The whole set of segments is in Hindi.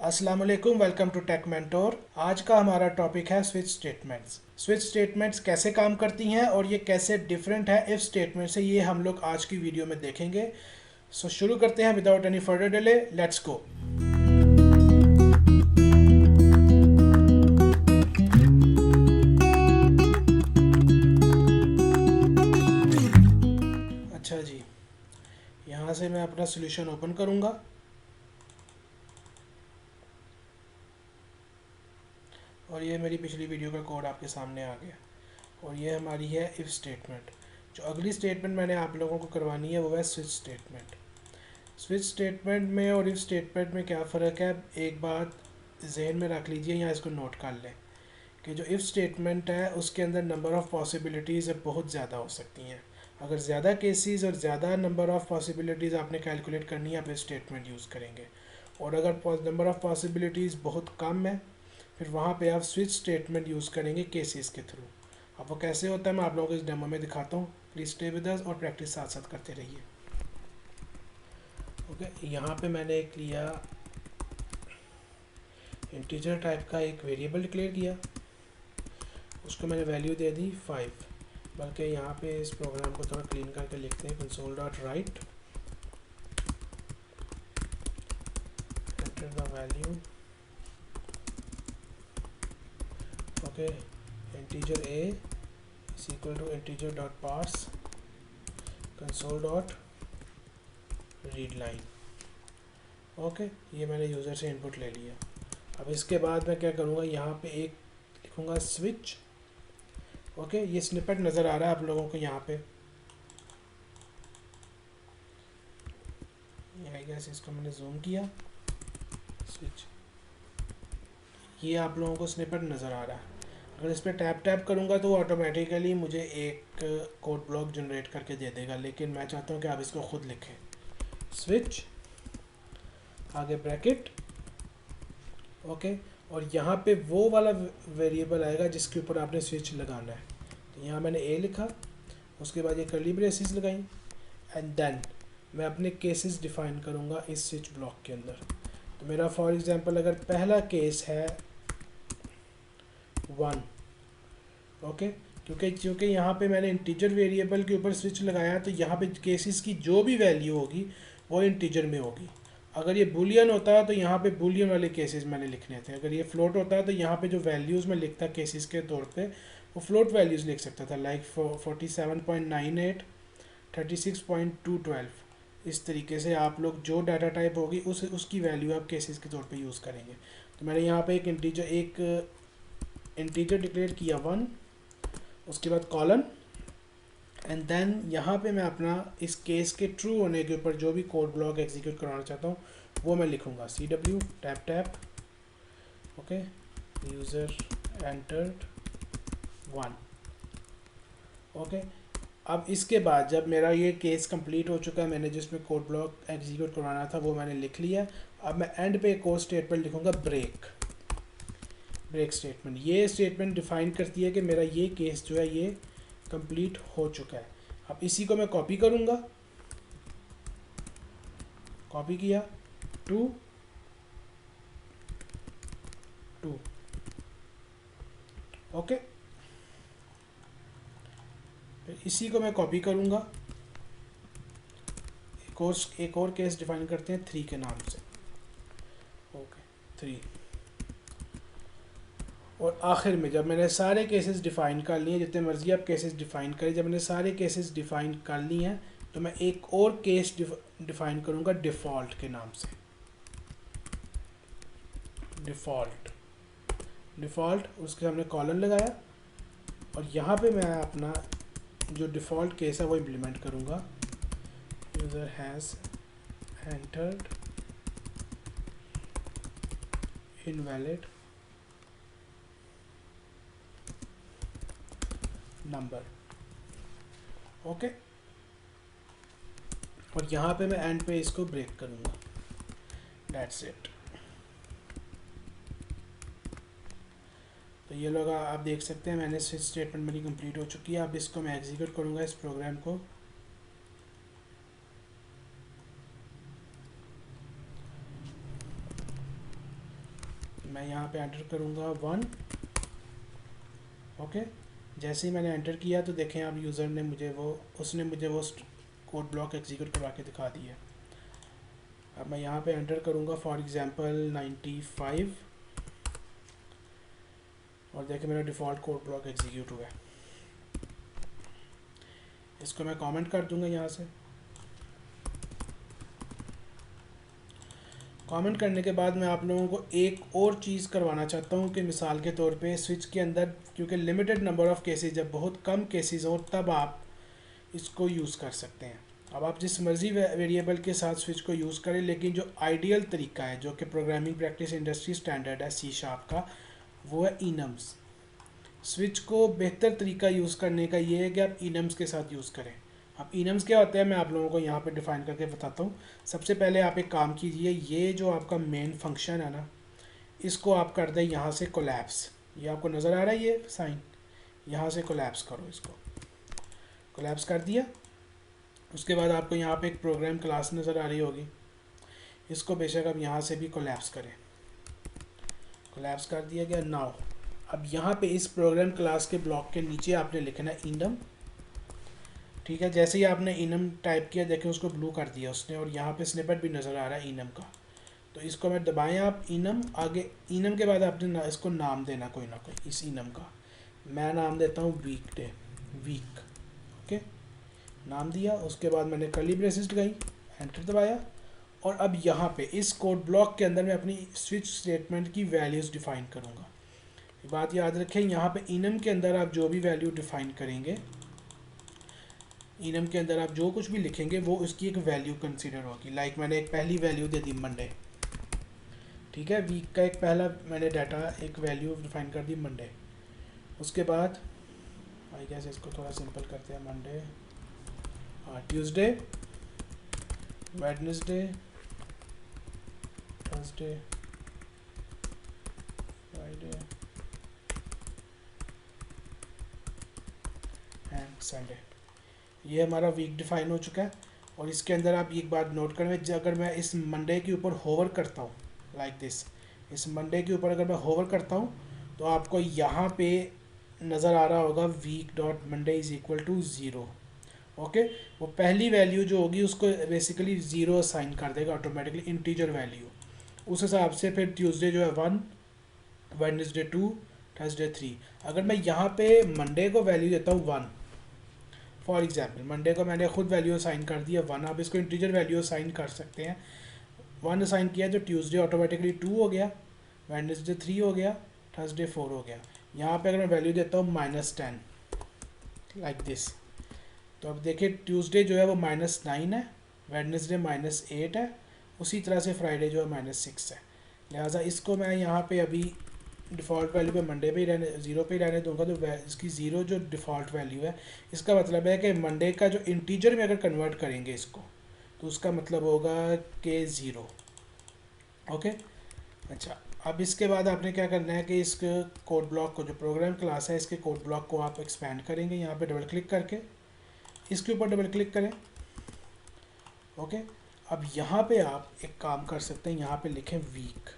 अस्सलाम वालेकुम, वेलकम टू टेक मेंटोर। आज का हमारा टॉपिक है स्विच स्टेटमेंट्स। स्विच स्टेटमेंट्स कैसे काम करती हैं और ये कैसे डिफरेंट है इफ स्टेटमेंट से, ये हम लोग आज की वीडियो में देखेंगे। शुरू करते हैं without any further delay, let's go. अच्छा जी, यहाँ से मैं अपना सोल्यूशन ओपन करूँगा और ये मेरी पिछली वीडियो का कोड आपके सामने आ गया। और ये हमारी है इफ़ स्टेटमेंट। जो अगली स्टेटमेंट मैंने आप लोगों को करवानी है वो है स्विच स्टेटमेंट। स्विच स्टेटमेंट में और इफ स्टेटमेंट में क्या फ़र्क है, एक बात जहन में रख लीजिए या इसको नोट कर लें कि जो इफ़ स्टेटमेंट है उसके अंदर नंबर ऑफ़ पॉसिबिलिटीज़ बहुत ज़्यादा हो सकती हैं। अगर ज़्यादा केसेस और ज़्यादा नंबर ऑफ़ पॉसिबिलिटीज़ आपने कैलकुलेट करनी है, आप इफ स्टेटमेंट यूज़ करेंगे। और अगर नंबर ऑफ़ पॉसिबिलिटीज़ बहुत कम है, फिर वहाँ पे आप स्विच स्टेटमेंट यूज़ करेंगे केसेस के थ्रू। अब वो कैसे होता है मैं आप लोगों को इस डेमो में दिखाता हूँ। प्लीज़ स्टे विद अस और प्रैक्टिस साथ साथ करते रहिए। ओके, यहाँ पे मैंने एक लिया इंटीजर टाइप का एक वेरिएबल डिक्लेयर किया, उसको मैंने वैल्यू दे दी 5। बल्कि यहाँ पे इस प्रोग्राम को थोड़ा क्लीन करके लिखते हैं, console dot write enter the value. Okay, integer a is equal to integer dot parse console dot read line. Okay, ये मैंने यूज़र से इनपुट ले लिया। अब इसके बाद मैं क्या करूँगा, यहाँ पे एक लिखूँगा स्विच। ओके, ये स्निपेट नज़र आ रहा है आप लोगों को यहाँ पे। आई गेस इसको मैंने जूम किया, स्विच, ये आप लोगों को स्निपेट नज़र आ रहा है। अगर इस पर टैप टैप करूँगा तो ऑटोमेटिकली मुझे एक कोड ब्लॉक जनरेट करके दे देगा, लेकिन मैं चाहता हूँ कि आप इसको खुद लिखें। स्विच आगे ब्रैकेट, ओके, और यहाँ पे वो वाला वेरिएबल आएगा जिसके ऊपर आपने स्विच लगाना है। तो यहाँ मैंने ए लिखा, उसके बाद ये कर्ली ब्रेसेस लगाई एंड देन मैं अपने केसेस डिफाइन करूँगा इस स्विच ब्लॉक के अंदर। तो मेरा फॉर एग्जांपल अगर पहला केस है 1, ओके, क्योंकि यहाँ पे मैंने इंटीजर वेरिएबल के ऊपर स्विच लगाया, तो यहाँ पे केसेस की जो भी वैल्यू होगी वो इंटीजर में होगी। अगर ये बूलियन होता है तो यहाँ पे बूलियन वाले केसेस मैंने लिखने थे। अगर ये फ्लोट होता है तो यहाँ पे जो वैल्यूज़ मैं लिखता केसेस के तौर पे वो फ्लोट वैल्यूज़ लिख सकता था, लाइक 47.98, 36.212। इस तरीके से आप लोग जो डाटा टाइप होगी उसकी वैल्यू आप केसेस के तौर पे यूज़ करेंगे। तो मैंने यहाँ पे एक इंटीजर डिक्लेयर किया 1, उसके बाद कॉलन, एंड देन यहाँ पे मैं अपना इस केस के ट्रू होने के ऊपर जो भी कोड ब्लॉक एग्जीक्यूट करवाना चाहता हूँ वो मैं लिखूँगा CW tap tap. Okay, user entered 1। Okay, अब इसके बाद जब मेरा ये केस कंप्लीट हो चुका है, मैंने जिसमें कोड ब्लॉक एग्जीक्यूट करवाना था वो मैंने लिख लिया। अब मैं एंड पे एक और स्टेटमेंट लिखूँगा ब्रेक स्टेटमेंट। ये स्टेटमेंट डिफाइन करती है कि मेरा ये केस जो है ये कंप्लीट हो चुका है। अब इसी को मैं कॉपी करूँगा, कॉपी किया 2 2। ओके, फिर इसी को मैं कॉपी करूँगा, एक और केस डिफाइन करते हैं 3 के नाम से। ओके 3। और आखिर में जब मैंने सारे केसेस डिफ़ाइन कर लिए, जितने मर्जी आप केसेस डिफ़ाइन करें, जब मैंने सारे केसेस डिफ़ाइन कर लिए हैं तो मैं एक और केस डिफ़ाइन करूँगा डिफ़ॉल्ट के नाम से। डिफ़ॉल्ट उसके सामने कॉलन लगाया और यहाँ पे मैं अपना जो डिफ़ॉल्ट केस है वो इम्प्लीमेंट करूँगा। User has entered invalid number. Okay, और यहाँ पे मैं एंड पे इसको ब्रेक करूँगा। That's it. तो ये लोग आप देख सकते हैं मैंने स्विच स्टेटमेंट मेरी कंप्लीट हो चुकी है। अब इसको मैं एग्जीक्यूट करूँगा इस प्रोग्राम को। मैं यहाँ पे एंटर करूँगा 1। ओके, जैसे ही मैंने एंटर किया तो देखें अब यूज़र ने मुझे उसने मुझे वो कोड ब्लॉक एग्जीक्यूट करवा के दिखा दिया। अब मैं यहाँ पे एंटर करूँगा फॉर एग्जांपल 95 और देखिए मेरा डिफ़ॉल्ट कोड ब्लॉक एग्जीक्यूट हुआ है। इसको मैं कमेंट कर दूँगा यहाँ से। कमेंट करने के बाद मैं आप लोगों को एक और चीज़ करवाना चाहता हूँ कि मिसाल के तौर पे स्विच के अंदर क्योंकि लिमिटेड नंबर ऑफ़ केसेस, जब बहुत कम केसेस हो तब आप इसको यूज़ कर सकते हैं। अब आप जिस मर्ज़ी वेरिएबल के साथ स्विच को यूज़ करें, लेकिन जो आइडियल तरीका है जो कि प्रोग्रामिंग प्रैक्टिस इंडस्ट्री स्टैंडर्ड है C# का, वो है enums। स्विच को बेहतर तरीका यूज़ करने का ये है कि आप enums के साथ यूज़ करें। अब enums क्या होता है मैं आप लोगों को यहाँ पे डिफ़ाइन करके बताता हूँ। सबसे पहले आप एक काम कीजिए, ये जो आपका मेन फंक्शन है ना, इसको आप कर दें यहाँ से कोलैप्स। ये आपको नज़र आ रहा है ये साइन, यहाँ से कोलैप्स करो, इसको कोलैप्स कर दिया। उसके बाद आपको यहाँ पे एक प्रोग्राम क्लास नज़र आ रही होगी, इसको बेशक आप यहाँ से भी कोलैप्स करें। कोलैप्स कर दिया गया। नाउ अब यहाँ पे इस प्रोग्राम क्लास के ब्लॉक के नीचे आपने लिखना है enum। ठीक है, जैसे ही आपने enum टाइप किया देखें उसको ब्लू कर दिया उसने, और यहाँ पे स्निपेट भी नज़र आ रहा है enum का। तो इसको मैं दबाएं आप enum, आगे enum के बाद आपने इसको नाम देना कोई ना कोई। इस enum का मैं नाम देता हूँ वीकडे, वीक। ओके, नाम दिया। उसके बाद मैंने कर्ली ब्रेसेस लगाई, एंटर दबाया, और अब यहाँ पे इस कोड ब्लॉक के अंदर मैं अपनी स्विच स्टेटमेंट की वैल्यूज़ डिफ़ाइन करूँगा। बात याद रखें, यहाँ पे enum के अंदर आप जो भी वैल्यू डिफ़ाइन करेंगे, enum के अंदर आप जो कुछ भी लिखेंगे वो उसकी एक वैल्यू कंसीडर होगी। लाइक मैंने एक पहली वैल्यू दे दी मंडे, ठीक है, वीक का एक पहला मैंने डाटा एक वैल्यू डिफ़ाइन कर दी मंडे। उसके बाद आई गेस इसको थोड़ा सिंपल करते हैं, Monday, Tuesday, Wednesday, Thursday, Friday and Sunday. ये हमारा वीक डिफ़ाइन हो चुका है। और इसके अंदर आप एक बात नोट करें, अगर मैं इस मंडे के ऊपर होवर करता हूँ लाइक दिस, इस मंडे के ऊपर अगर मैं होवर करता हूँ तो आपको यहाँ पे नज़र आ रहा होगा week dot Monday is equal to 0। Okay, वो पहली वैल्यू जो होगी उसको बेसिकली 0 असाइन कर देगा ऑटोमेटिकली, इंटीजर वैल्यू। उस हिसाब से फिर ट्यूसडे जो है 1, वेडनेसडे 2, थर्सडे 3। अगर मैं यहाँ पे मंडे को वैल्यू देता हूँ 1, फॉर एग्जाम्पल मंडे को मैंने खुद वैल्यू असाइन कर दिया 1, आप इसको इंटीजर वैल्यू असाइन कर सकते हैं। 1 असाइन किया तो ट्यूसडे ऑटोमेटिकली 2 हो गया, वेडनेसडे 3 हो गया, थर्सडे 4 हो गया। यहाँ पे अगर मैं वैल्यू देता हूँ -10 लाइक दिस, तो अब देखिए ट्यूसडे जो है वो -9 है, वेडनेसडे -8 है, उसी तरह से फ्राइडे जो है -6 है। लिहाजा इसको मैं यहाँ पे अभी डिफ़ॉल्ट वैल्यू पे मंडे पे ही रहने 0 पे ही रहने दूंगा। तो इसकी 0 जो डिफ़ॉल्ट वैल्यू है, इसका मतलब है कि मंडे का जो इंटीजर में अगर कन्वर्ट करेंगे इसको तो उसका मतलब होगा कि 0। ओके, अच्छा, अब इसके बाद आपने क्या करना है कि इस कोड ब्लॉक को, जो प्रोग्राम क्लास है, इसके कोड ब्लॉक को आप एक्सपेंड करेंगे। यहाँ पे डबल क्लिक करके इसके ऊपर डबल क्लिक करें। ओके, अब यहाँ पे आप एक काम कर सकते हैं, यहाँ पे लिखें वीक।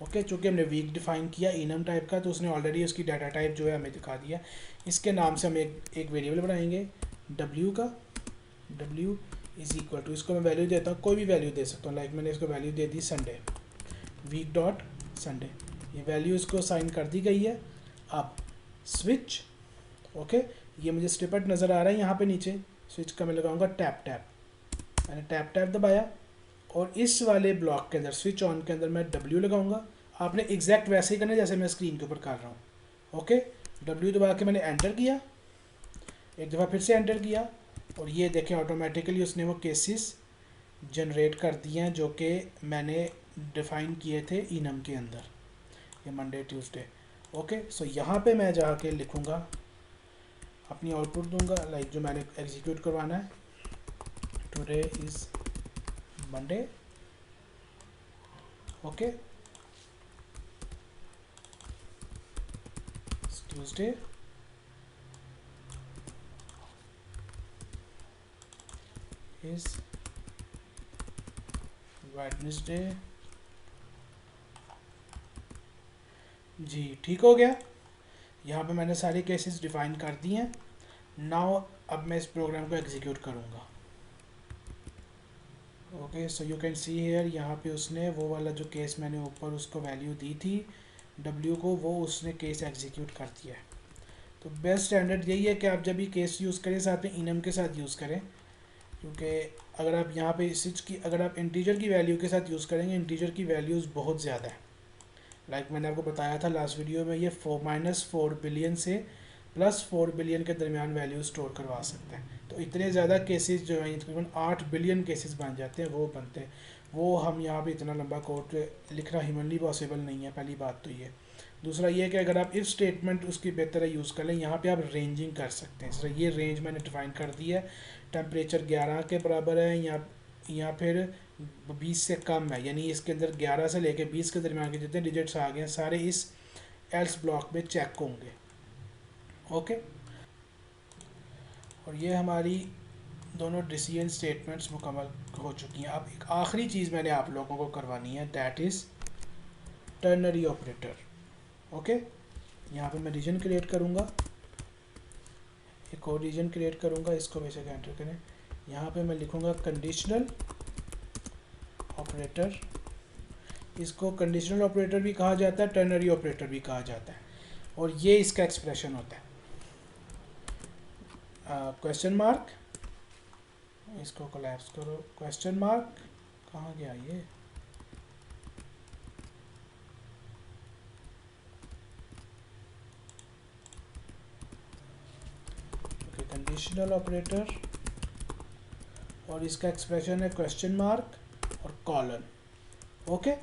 ओके, चूँकि हमने वीक डिफ़ाइन किया enum टाइप का, तो उसने ऑलरेडी उसकी डाटा टाइप जो है हमें दिखा दिया। इसके नाम से हम एक वेरिएबल बनाएंगे w का, w इज़ इक्वल टू, इसको मैं वैल्यू देता हूँ, कोई भी वैल्यू दे सकता हूँ। लाइक मैंने इसको वैल्यू दे दी संडे, वीक डॉट संडे, ये वैल्यू इसको साइन कर दी गई है। अब स्विच, ओके, ये मुझे स्निपेट नज़र आ रहा है यहाँ पे नीचे, स्विच का मैं लगाऊंगा टैप टैप, मैंने टैप टैप दबाया, और इस वाले ब्लॉक के अंदर स्विच ऑन के अंदर मैं W लगाऊंगा। आपने एग्जैक्ट वैसे ही करना है जैसे मैं स्क्रीन के ऊपर कर रहा हूँ। ओके, W दबा के मैंने एंटर किया, एक दफ़ा फिर से एंटर किया, और ये देखें ऑटोमेटिकली उसने वो केसेस जनरेट कर दिए हैं जो कि मैंने डिफ़ाइन किए थे enum के अंदर, ये मंडे ट्यूसडे। ओके, सो यहाँ पे मैं जाके लिखूँगा, अपनी आउटपुट दूंगा, लाइक जो मैंने एग्जीक्यूट करवाना है, today is Monday. Okay, Tuesday, is Wednesday, जी ठीक हो गया। यहाँ पे मैंने सारे केसेस डिफाइन कर दिए हैं। नाउ अब मैं इस प्रोग्राम को एग्जीक्यूट करूँगा। Okay, so you can see here, यहाँ पे उसने वो वाला जो केस मैंने ऊपर उसको वैल्यू दी थी w को, वो उसने केस एग्जीक्यूट कर दिया है। तो बेस्ट स्टैंडर्ड यही है कि आप जब भी केस यूज़ करें साथ में इनम के साथ यूज़ करें, क्योंकि अगर आप यहाँ पे स्विच की अगर आप इंटीजर की वैल्यू के साथ यूज़ करेंगे, इंटीजर की वैल्यूज़ बहुत ज़्यादा है। लाइक मैंने आपको बताया था लास्ट वीडियो में, ये -4 बिलियन से +4 बिलियन के दरमियान वैल्यू स्टोर करवा सकते हैं। तो इतने ज़्यादा केसेस जो हैं, तकरीबन 8 बिलियन केसेस बन जाते हैं, वो बनते हैं। वो हम यहाँ पे इतना लंबा कोड लिखना ह्यूमनली पॉसिबल नहीं है, पहली बात तो ये। दूसरा ये कि अगर आप इफ स्टेटमेंट उसकी बेहतर यूज़ कर लें, यहाँ पे आप रेंजिंग कर सकते हैं। सर ये रेंज मैंने डिफाइन कर दी है, टेम्परेचर 11 के बराबर है या फिर 20 से कम है, यानी इसके अंदर 11 से लेकर 20 के दरमियान के जितने डिजिट्स आ गए हैं सारे इस एल्स ब्लॉक में चेक होंगे। ओके, और ये हमारी दोनों डिसीजन स्टेटमेंट्स मुकम्मल हो चुकी हैं। अब एक आखिरी चीज़ मैंने आप लोगों को करवानी है, that is ternary operator. Okay, यहाँ पे मैं रीजन क्रिएट करूँगा, एक और रीजन क्रिएट करूँगा, इसको वैसे एंटर करें। यहाँ पे मैं लिखूँगा कंडीशनल ऑपरेटर। इसको कंडीशनल ऑपरेटर भी कहा जाता है, टर्नरी ऑपरेटर भी कहा जाता है, और ये इसका एक्सप्रेशन होता है क्वेश्चन मार्क। इसको कोलैप्स करो, क्वेश्चन मार्क कहाँ गया ये, ओके, कंडीशनल ऑपरेटर और इसका एक्सप्रेशन है क्वेश्चन मार्क और कॉलन। ओके,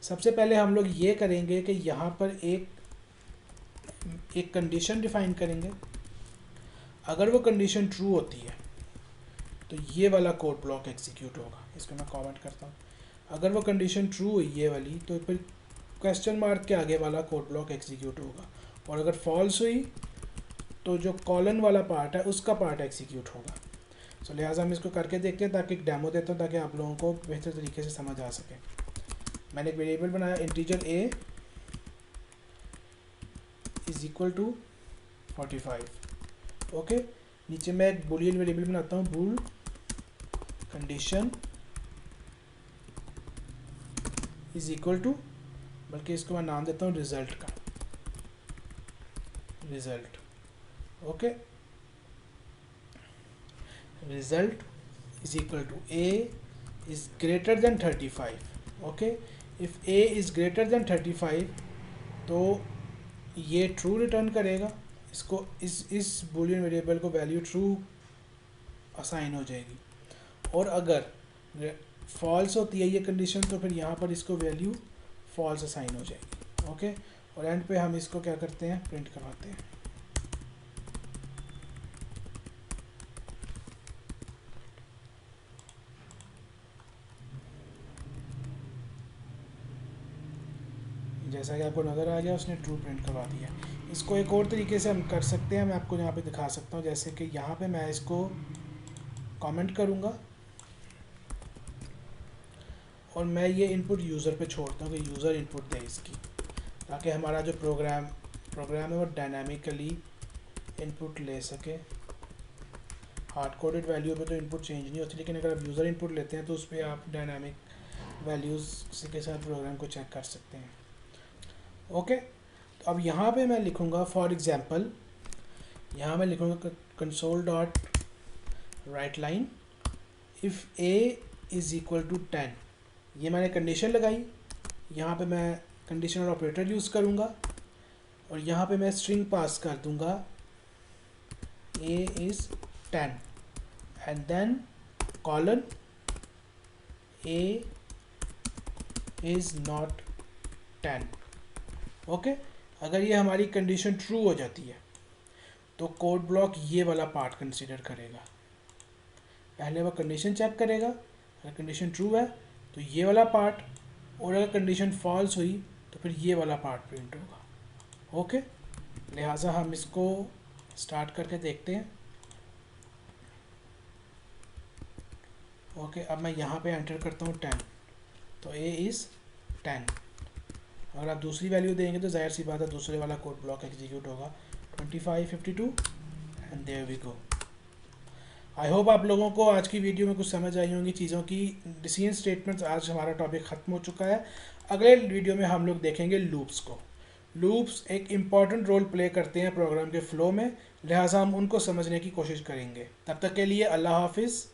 सबसे पहले हम लोग ये करेंगे कि यहाँ पर एक कंडीशन डिफाइन करेंगे। अगर वो कंडीशन ट्रू होती है तो ये वाला कोड ब्लॉक एग्जीक्यूट होगा। इसको मैं कमेंट करता हूँ। अगर वो कंडीशन ट्रू हुई ये वाली, तो फिर क्वेश्चन मार्क के आगे वाला कोड ब्लॉक एग्जीक्यूट होगा, और अगर फॉल्स हुई तो जो कॉलन वाला पार्ट है उसका पार्ट एग्जीक्यूट होगा। सो लिहाजा हम इसको करके देखते हैं, ताकि एक डेमो देता हूँ ताकि आप लोगों को बेहतर तरीके से समझ आ सके। मैंने एक वेरिएबल बनाया, integer a is equal to 45। Okay, नीचे मैं एक बुलियन वेरिएबल बनाता हूँ, bool condition is equal to, बल्कि इसको मैं नाम देता हूँ रिज़ल्ट का, result. Okay, result is equal to a is greater than 35। Okay, if a is greater than 35 तो ये ट्रू रिटर्न करेगा। इसको इस बूलियन वेरिएबल को वैल्यू ट्रू असाइन हो जाएगी, और अगर फॉल्स होती है ये कंडीशन तो फिर यहाँ पर इसको वैल्यू फॉल्स असाइन हो जाएगी। ओके, और एंड पे हम इसको क्या करते हैं, प्रिंट करवाते हैं। जैसा कि आपको नज़र आ गया, उसने ट्रू प्रिंट करवा दिया। इसको एक और तरीके से हम कर सकते हैं, मैं आपको यहाँ पे दिखा सकता हूँ। जैसे कि यहाँ पे मैं इसको कमेंट करूँगा और मैं ये इनपुट यूज़र पे छोड़ता हूँ कि यूज़र इनपुट दे इसकी, ताकि हमारा जो प्रोग्राम है वो डायनामिकली इनपुट ले सके। हार्ड कोडेड वैल्यू पे तो इनपुट चेंज नहीं होती, लेकिन अगर आप यूज़र इनपुट लेते हैं तो उस पर आप डायनामिक वैल्यूज़ के साथ प्रोग्राम को चेक कर सकते हैं। ओके, तो अब यहाँ पे मैं लिखूँगा फॉर एग्ज़ाम्पल, यहाँ मैं लिखूँगा console dot write line if a is equal to 10। ये मैंने कंडीशन लगाई, यहाँ पे मैं कंडीशनल ऑपरेटर यूज़ करूँगा, और यहाँ पे मैं स्ट्रिंग पास कर दूँगा a is 10 and then colon a is not 10। Okay, अगर ये हमारी कंडीशन ट्रू हो जाती है तो कोड ब्लॉक ये वाला पार्ट कंसीडर करेगा। पहले वो कंडीशन चेक करेगा, अगर कंडीशन ट्रू है तो ये वाला पार्ट, और अगर कंडीशन फॉल्स हुई तो फिर ये वाला पार्ट प्रिंट होगा। ओके, लिहाजा हम इसको स्टार्ट करके देखते हैं। ओके, अब मैं यहाँ पे एंटर करता हूँ 10, तो a इज़ 10। अगर आप दूसरी वैल्यू देंगे तो जाहिर सी बात है दूसरे वाला कोड ब्लॉक एग्जीक्यूट होगा 2552 and there we go. I hope आप लोगों को आज की वीडियो में कुछ समझ आई होंगी चीज़ों की। डिसीजन स्टेटमेंट्स, आज हमारा टॉपिक ख़त्म हो चुका है। अगले वीडियो में हम लोग देखेंगे लूप्स को। लूप्स एक इम्पॉर्टेंट रोल प्ले करते हैं प्रोग्राम के फ्लो में, लिहाजा हम उनको समझने की कोशिश करेंगे। तब तक के लिए अल्लाह हाफिज़।